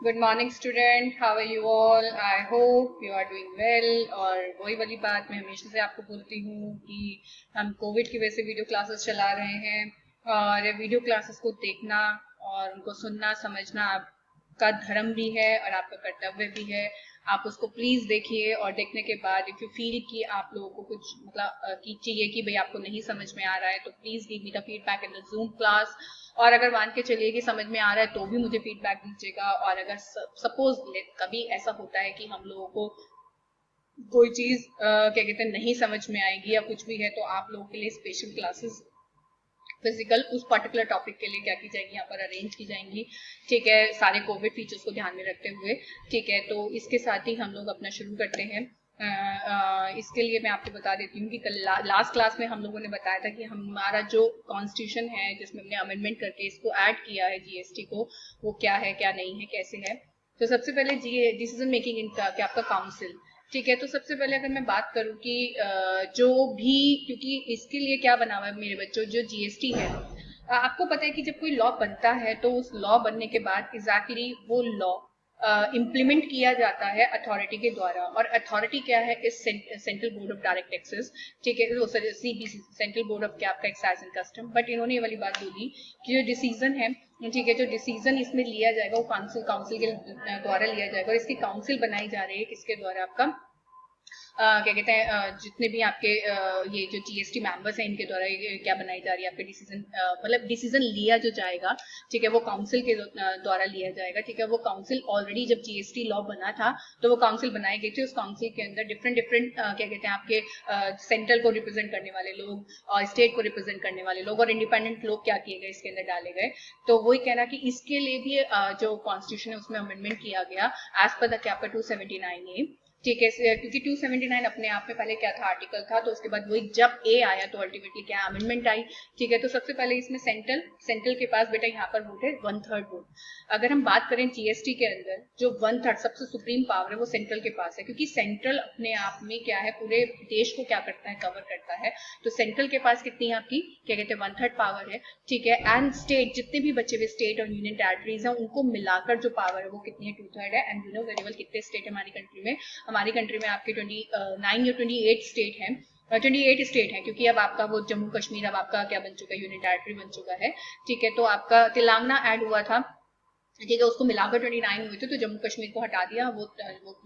Good morning student, how are you all? I hope you are doing well. और वही वाली बात मैं हमेशा से आपको बोलती हूँ कि हम कोविड की वजह से वीडियो क्लासेस चला रहे हैं, और वीडियो क्लासेस को देखना और उनको सुनना समझना आपका धर्म भी है और आपका कर्तव्य भी है। आप उसको प्लीज देखिए, और देखने के बाद इफ यू फील कि आप लोगों को कुछ मतलब कि चाहिए कि भाई आपको नहीं समझ में आ रहा है, तो please give me the feedback in the zoom class. और अगर मान के चलिए कि समझ में आ रहा है तो भी मुझे फीडबैक दीजिएगा। और अगर सपोज कभी ऐसा होता है कि हम लोगों को कोई चीज क्या कहते हैं नहीं समझ में आएगी या कुछ भी है, तो आप लोगों के लिए स्पेशल क्लासेस फिजिकल उस पर्टिकुलर टॉपिक के लिए क्या की जाएंगी, यहाँ पर अरेंज की जाएंगी। ठीक है, सारे कोविड फीचर्स को ध्यान में रखते हुए। ठीक है, तो इसके साथ ही हम लोग अपना शुरू करते हैं। इसके लिए मैं आपको बता देती हूँ कि कल लास्ट क्लास में हम लोगों ने बताया था कि हमारा जो कॉन्स्टिट्यूशन है जिसमें हमने अमेंडमेंट करके इसको ऐड किया है जीएसटी को, वो क्या है क्या नहीं है कैसे है। तो सबसे पहले डिसीजन मेकिंग इन का क्या आपका काउंसिल। ठीक है, तो सबसे पहले अगर मैं बात करूं कि जो भी, क्योंकि इसके लिए क्या बना हुआ है मेरे बच्चों, जो जीएसटी है, आपको पता है कि जब कोई लॉ बनता है तो उस लॉ बनने के बाद एग्जैक्टली वो लॉ इम्प्लीमेंट किया जाता है अथॉरिटी के द्वारा। और अथॉरिटी क्या है? इस central board of direct taxes. ठीक है, वो सीबीसी, सेंट्रल बोर्ड ऑफ क्या आपका एक्साइज एंड कस्टम। बट इन्होंने ये वाली बात बोली कि जो डिसीजन है, ठीक है, जो डिसीजन इसमें लिया जाएगा वो काउंसिल के द्वारा लिया जाएगा। और इसकी काउंसिल बनाई जा रही है किसके द्वारा? आपका क्या कहते हैं, जितने भी आपके ये जो जीएसटी मेंबर्स हैं इनके द्वारा क्या बनाई जा रही है आपके डिसीजन, मतलब डिसीजन लिया जो जाएगा, ठीक है, वो काउंसिल के द्वारा लिया जाएगा। ठीक है, वो काउंसिल ऑलरेडी जब जीएसटी लॉ बना था तो वो काउंसिल बनाई गई थी। उस काउंसिल के अंदर डिफरेंट डिफरेंट क्या कहते हैं आपके सेंट्रल को रिप्रेजेंट करने वाले लोग और स्टेट को रिप्रेजेंट करने वाले लोग और इंडिपेंडेंट लोग क्या किए गए, इसके अंदर डाले गए। तो वही कहना कि इसके लिए भी जो कॉन्स्टिट्यूशन है उसमें अमेंडमेंट किया गया एज पर द क्या आपका 279A। ठीक है, क्योंकि 279 अपने आप में पहले क्या था, आर्टिकल था, तो उसके बाद वही जब ए आया तो अल्टीमेटली क्या अमेंडमेंट आई। ठीक है, तो सबसे पहले इसमें सेंट्रल के पास बेटा यहाँ पर वोट है 1/3 वोट। अगर हम बात करें जीएसटी के अंदर, जो 1/3 सबसे सुप्रीम पावर है वो सेंट्रल के पास है, क्योंकि सेंट्रल अपने आप में क्या है, पूरे देश को क्या करता है, कवर करता है। तो सेंट्रल के पास कितनी है आपकी, क्या कहते हैं, 1/3 पावर है। ठीक है, एंड स्टेट जितने भी बचे हुए स्टेट और यूनियन टेरिटरीज है उनको मिलाकर जो पावर है वो कितनी है, 2/3 है। And you know very well कितने स्टेट है हमारी कंट्री में। हमारी कंट्री में आपके 29 या 28 स्टेट हैं, 28 स्टेट है, क्योंकि अब आपका वो जम्मू कश्मीर अब आपका क्या बन चुका है, यूनियन टेरिटरी बन चुका है। ठीक है, तो आपका तेलंगाना ऐड हुआ था, ठीक है, उसको मिलाकर 29 हुए थे, तो जम्मू कश्मीर को हटा दिया, वो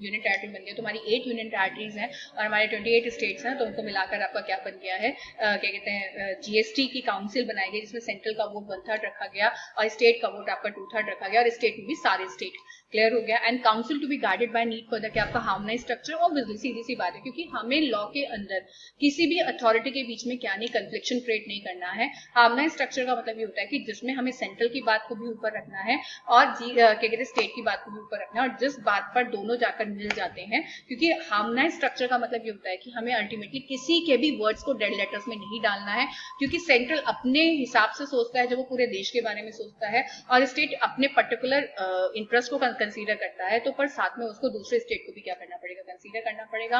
यूनियन टेरिटरी बन गया। तो हमारी 8 यूनियन टेरिटरीज हैं और हमारे 28 स्टेट्स हैं, तो उनको मिलाकर आपका क्या बन गया है, क्या कहते हैं, जीएसटी की काउंसिल बनाई गई, जिसमें सेंट्रल का वोट 1/3 रखा गया और स्टेट का वोट आपका 2/3 रखा गया। और स्टेट में भी सारे स्टेट क्लियर हो गया। And council to be guided by need for the क्या आपका हार्मोनाइज स्ट्रक्चर। ऑब्वियसली सीधी सी बात है, क्योंकि हमें लॉ के अंदर किसी भी अथॉरिटी के बीच में क्या नहीं, कन्फ्लिक्शन क्रिएट नहीं करना है। हार्मोनाइज स्ट्रक्चर का मतलब ये होता है कि जिसमें हमें सेंट्रल की बात को भी ऊपर रखना है और क्या कहते हैं स्टेट की बात को भी ऊपर रखना है, और जिस बात पर दोनों जाकर मिल जाते हैं। क्योंकि हार्मोनाइज स्ट्रक्चर का मतलब ये होता है कि हमें अल्टीमेटली किसी के भी वर्ड्स को डेड लेटर्स में नहीं डालना है, क्योंकि सेंट्रल अपने हिसाब से सोचता है जब वो पूरे देश के बारे में सोचता है, और स्टेट अपने पर्टिकुलर इंटरेस्ट को कंसीडर करता है, तो पर साथ में उसको दूसरे स्टेट को भी क्या करना पड़ेगा, कंसीडर करना पड़ेगा।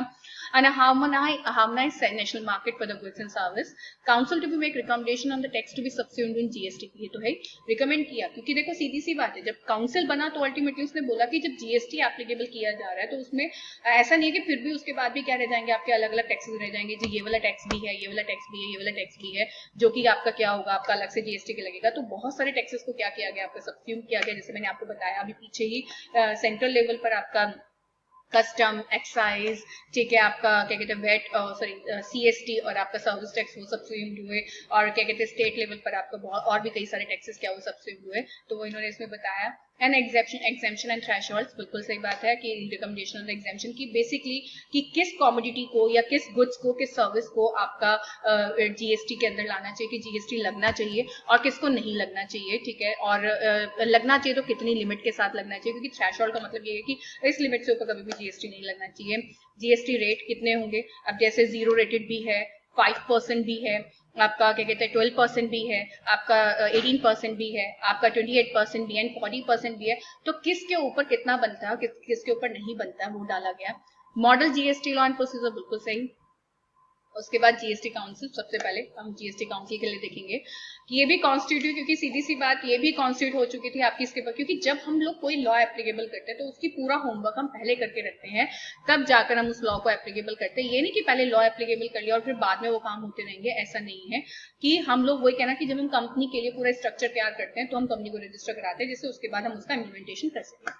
And harmonize national market for the goods and service. Council to be make recommendation on the text to be subsumed in GST। ये तो है रिकमेंड किया, क्योंकि देखो सीधी सी बात है, जब काउंसिल बना तो अल्टीमेटली उसने बोला कि जब जीएसटी एप्लीकेबल किया जा रहा है तो उसमें ऐसा नहीं है कि फिर भी उसके बाद भी क्या रह जाएंगे, आपके अलग अलग टैक्सेस रह जाएंगे जी, ये वाला टैक्स भी है, ये वाला टैक्स भी है, ये वाला टैक्स भी है, जो कि आपका क्या होगा, आपका अलग से जीएसटी के लगेगा। तो बहुत सारे टैक्सेस को क्या किया गया, आपका सबस्यूम किया गया, जैसे मैंने आपको बताया अभी पीछे ही सेंट्रल लेवल पर आपका कस्टम, एक्साइज, ठीक है, आपका क्या कहते हैं वेट, सॉरी सीएसटी और आपका सर्विस टैक्स वो सब्सिडी हुए। और क्या कहते हैं स्टेट लेवल पर आपका बहुत और भी कई सारे टैक्सेस क्या वो सब्सिडी हुए, तो वो इन्होंने इसमें बताया। एंड एग्जेम्पशन एंड थ्रेशोल्ड्स, बिल्कुल सही बात है कि रिकमेंडेशन ऑफ एग्जेम्पशन की बेसिकली कि किस कमोडिटी को या किस गुड्स को, किस सर्विस को आपका जीएसटी के अंदर लाना चाहिए, कि जीएसटी लगना चाहिए और किसको नहीं लगना चाहिए। ठीक है, और लगना चाहिए तो कितनी लिमिट के साथ लगना चाहिए, क्योंकि थ्रेशोल्ड का मतलब ये है कि इस लिमिट से ऊपर कभी भी जीएसटी नहीं लगना चाहिए। जीएसटी रेट कितने होंगे, अब जैसे 0 रेटेड भी है, 5% भी है, आपका क्या कहते हैं 12% भी है, आपका 18% भी है, आपका 28% भी है, 40% भी है। तो किसके ऊपर कितना बनता है, किसके ऊपर नहीं बनता है, वो डाला गया। Model GST law and procedure, बिल्कुल सही। उसके बाद जीएसटी काउंसिल, सबसे पहले हम जीएसटी काउंसिल के लिए देखेंगे कि ये भी कॉन्स्टिट्यूट, क्योंकि सीधी सी बात ये भी कॉन्स्टिट्यूट हो चुकी थी आपकी इसके बाद, क्योंकि जब हम लोग कोई लॉ एप्लीकेबल करते हैं तो उसकी पूरा होमवर्क हम पहले करके रखते हैं, तब जाकर हम उस लॉ को एप्लीकेबल करते हैं। ये नहीं कि पहले लॉ एप्लीकेबल कर लिया और फिर बाद में वो काम होते रहेंगे, ऐसा नहीं है। कि हम लोग वही कहना कि जब हम कंपनी के लिए पूरा स्ट्रक्चर तैयार करते हैं तो हम कंपनी को रजिस्टर कराते हैं, जिससे उसके बाद हम उसका इम्प्लीमेंटेशन कर सकें।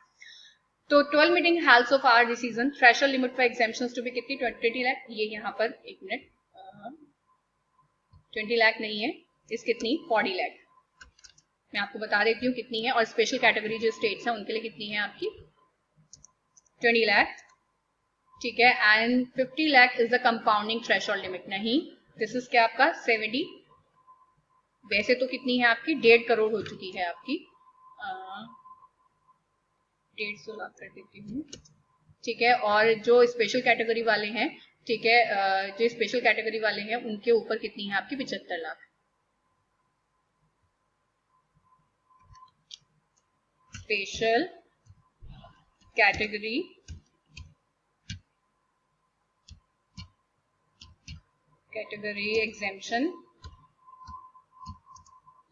तो 12 meeting health of our decision, threshold limit for exemptions to be कितनी, 20 लाख। ये यहाँ पर एक मिनट, 20 लाख नहीं है, इस कितनी, 40 लाख। मैं आपको बता देती हूँ कितनी है, और स्पेशल कैटेगरी जो स्टेट्स हैं उनके लिए कितनी है आपकी, 20 लाख, ठीक है। And 50 lakh is the compounding threshold limit, नहीं, दिस इज क्या आपका 70, वैसे तो कितनी है आपकी 1.5 करोड़ हो चुकी है आपकी, 150 लाख कर देती हूँ, ठीक है। और जो स्पेशल कैटेगरी वाले हैं, ठीक है, जो स्पेशल कैटेगरी वाले हैं उनके ऊपर कितनी है आपकी 75 lakh. Special category exemption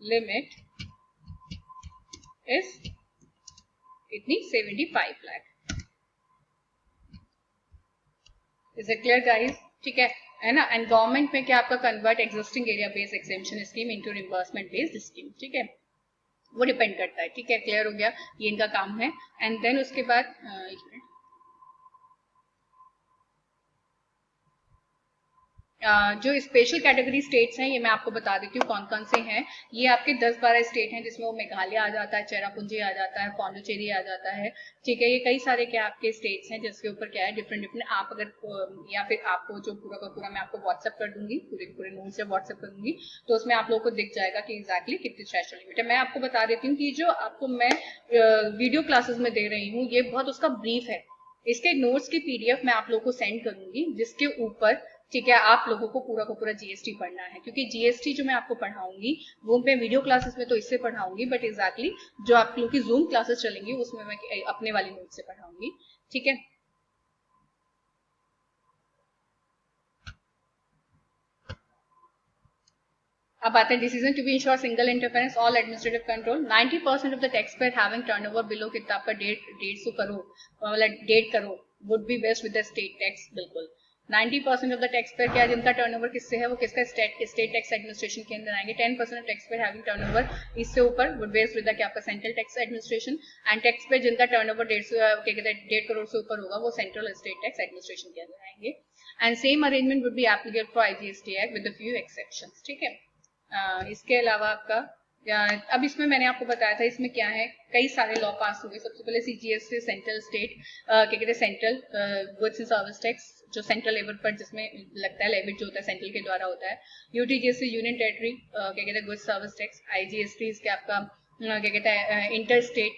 limit is कितनी, 75 lakh. Is it clear guys, ठीक है ना। एंड गवर्नमेंट में क्या आपका convert existing area based exemption scheme into reimbursement based scheme, ठीक है, वो डिपेंड करता है, ठीक है, क्लियर हो गया, ये इनका काम है। एंड देन उसके बाद एक मिनट, जो स्पेशल कैटेगरी स्टेट्स हैं ये मैं आपको बता देती हूँ कौन कौन से हैं। ये आपके 10-12 स्टेट हैं, जिसमें वो मेघालय आ जाता है, चेरापूंजी आ जाता है, पौंडुचेरी आ जाता है, ठीक है। ये कई सारे क्या आपके स्टेट्स हैं जिसके ऊपर क्या है डिफरेंट डिफरेंट, आप अगर या फिर आपको जो पूरा का पूरा मैं आपको व्हाट्सएप कर दूंगी, पूरे नोट से व्हाट्सएप कर दूंगी, तो उसमें आप लोगों को दिख जाएगा कि एग्जैक्टली कितनी थ्रेशोल्ड लिमिट है। मैं आपको बता देती हूँ कि जो आपको मैं वीडियो क्लासेस में दे रही हूँ ये बहुत उसका ब्रीफ है, इसके नोट्स की पीडीएफ मैं आप लोगों को सेंड करूंगी, जिसके ऊपर, ठीक है, आप लोगों को पूरा जीएसटी पढ़ना है, क्योंकि जीएसटी जो मैं आपको पढ़ाऊंगी वो मैं वीडियो क्लासेस में तो इससे पढ़ाऊंगी, बट एग्जैक्टली जो आप लोगों की जूम क्लासेस चलेंगी उसमें मैं अपने वाली नोट से पढ़ाऊंगी, ठीक है। अब आते हैं decision to be insure single interference all administrative control, 90% of the tax payer having turnover below कितना आपका 150 करोड़, मतलब 1.5 crore would be best with the state tax, बिल्कुल। 90% ऑफ द टैक्स पेयर क्या, जिनका टर्नओवर किससे है वो किसका स्टेट टैक्स एडमिनिस्ट्रेशन के अंदर आएंगे। 10% of tax payer having turnover इससे ऊपर वुड बेस्ट विद द क्या आपका central tax administration. And tax payer जिनका टर्नओवर 1.5 करोड़ से ऊपर होगा वो सेंट्रल स्टेट टैक्स एडमिनिस्ट्रेशन के अंदर आएंगे। And same arrangement would be applicable for IGST act with few exceptions, ठीक है। इसके अलावा आपका अब इसमें मैंने आपको बताया था इसमें क्या है, कई सारे लॉ पास हुए। सबसे पहले सीजीएसटी सेंट्रल स्टेट क्या कहते हैं central goods and service tax, जो सेंट्रल लेवल पर जिसमें लगता है लेविट जो होता है सेंट्रल के द्वारा होता है। यूटीजीएसटी यूनियन टेरिटरी क्या कहते हैं गुड्स सर्विस टैक्स। आईजीएसटी इसके आपका क्या कहता है इंटर स्टेट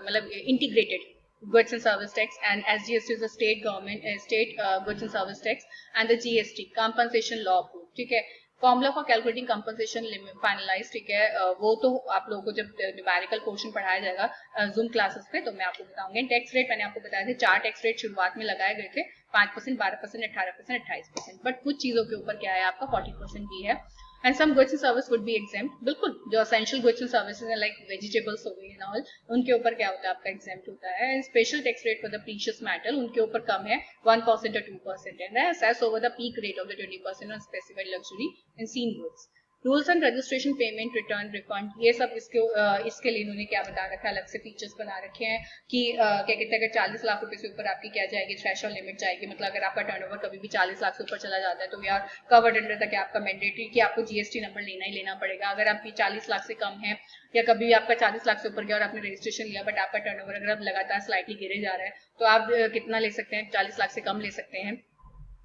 मतलब integrated goods and service tax, and SGST is the state government state goods and service tax, and the GST compensation law approved, ठीक है। Formula for calculating compensation finalize, ठीक है, वो तो आप लोगों को जब न्यूमेरिकल पोर्शन पढ़ाया जाएगा जूम क्लासेस पे तो मैं आपको बताऊंगी। टैक्स रेट मैंने आपको बताया था 4 टैक्स रेट शुरुआत में लगाए गए थे, 5%, 12%, 18%, 28%, बट कुछ चीजों के ऊपर क्या है आपका 40% भी है। And some goods and service would be exempt, बिल्कुल जो essential goods and services like vegetables हो गई एंड ऑल, उनके ऊपर क्या होता है आपका एग्जेम्प्ट होता है। And special tax rate for the precious metal उनके ऊपर कम है, 1% और 2% है, cess over the peak rate of the 20% on specified luxury and sin goods. Rules and registration, payment, return, refund, ये सब इसके लिए इन्होंने क्या बता रखा है, अलग से फीचर्स बना रखे हैं कि क्या कहते हैं अगर 40 लाख रुपए से ऊपर आपकी क्या जाएगी थ्रेशोल्ड लिमिट जाएगी, मतलब अगर आपका टर्नओवर कभी भी 40 लाख से ऊपर चला जाता है तो we are covered under the क्या आपका मैंडेटरी कि आपको जीएसटी नंबर लेना ही लेना पड़ेगा। अगर आपकी 40 लाख से कम है या कभी भी आपका 40 लाख से ऊपर गया और आपने रजिस्ट्रेशन लिया बट आपका टर्नओवर अगर अब लगातार स्लाइटली गिरे जा रहा है तो आप कितना ले सकते हैं, 40 लाख से कम ले सकते हैं।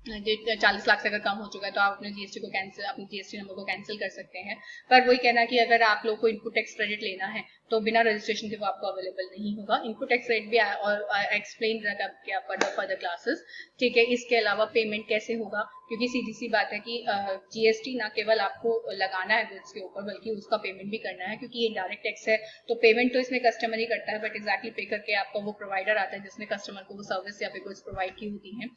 40 लाख से अगर कम हो चुका है तो आप अपने जीएसटी को कैंसिल, अपने जीएसटी नंबर को कैंसिल कर सकते हैं। पर वही कहना कि अगर आप लोग को इनपुट टैक्स क्रेडिट लेना है तो बिना रजिस्ट्रेशन के वो आपको अवेलेबल नहीं होगा। इनपुट टैक्स रेट भी और एक्सप्लेन किया फर्दर क्लासेस, ठीक है। इसके अलावा पेमेंट कैसे होगा, क्योंकि सीधी सी बात है कि जीएसटी ना केवल आपको लगाना है गुड्स के ऊपर बल्कि उसका पेमेंट भी करना है, क्योंकि ये डायरेक्ट टैक्स है। तो पेमेंट तो इसमें कस्टमर ही करता है, बट एग्जैक्टली पे करके आपका वो प्रोवाइडर आता है जिसने कस्टमर को वो सर्विस या फिर गुड्स प्रोवाइड की होती है।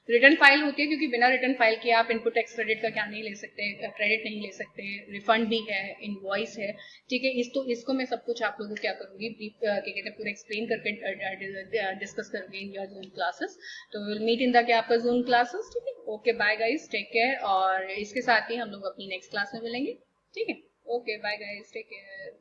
रिटर्न फाइल होती है, क्योंकि बिना रिटर्न फाइल के आप इनपुट टैक्स क्रेडिट का क्या नहीं ले सकते, क्रेडिट नहीं ले सकते, रिफंड भी है, इनवॉइस है, ठीक है। इसको मैं सब कुछ आप लोगों को क्या करूंगी, क्या कहते हैं, पूरा एक्सप्लेन करके डिस्कस करूंगी इन योर जूम क्लासेस। तो विल मीट इन द क्या आपका जूम क्लासेस, ठीक है। Okay bye guys, take care. और इसके साथ ही हम लोग अपनी नेक्स्ट क्लास में मिलेंगे, ठीक है। Okay bye guys, take care.